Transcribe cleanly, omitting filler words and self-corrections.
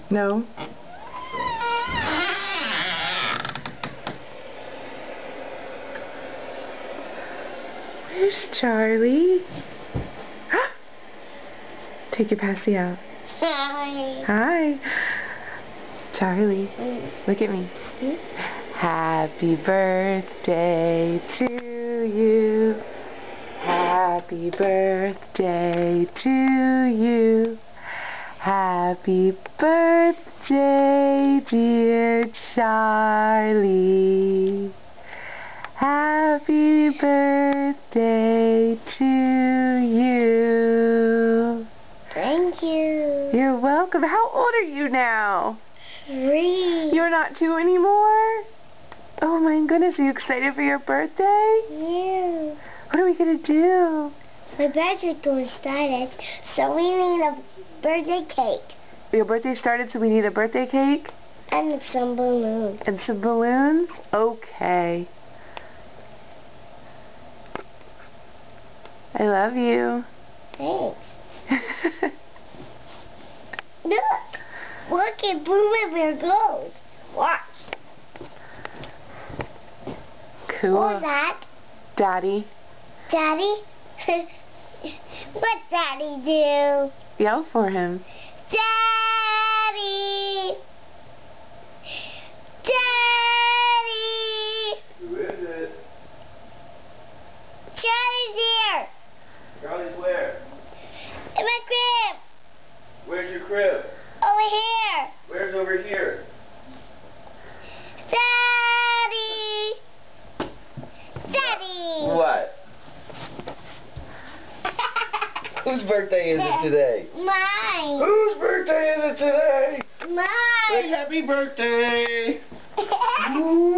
No? Where's Charlie? Take your passy out. Hi. Hi. Charlie, look at me. Happy birthday to you. Happy birthday to you. Happy birthday, dear Charlie. Happy birthday to you. Thank you. You're welcome. How old are you now? 3. You're not 2 anymore? Oh my goodness, are you excited for your birthday? Yeah. What are we going to do? My birthday's going to start it, so we need a birthday cake. Your birthday started, so we need a birthday cake? And some balloons. And some balloons? Okay. I love you. Thanks. Look at Boomer Bear goes. Watch. Cool. What's that? Daddy. Daddy? What Daddy do? Yell for him. Daddy! Daddy! Who is it? Charlie's here! Charlie's where? In my crib! Where's your crib? Over here! Where's over here? Daddy! Daddy! What? Whose birthday is it today? Mine! Whose birthday is it today? Mine! Happy birthday! Ooh.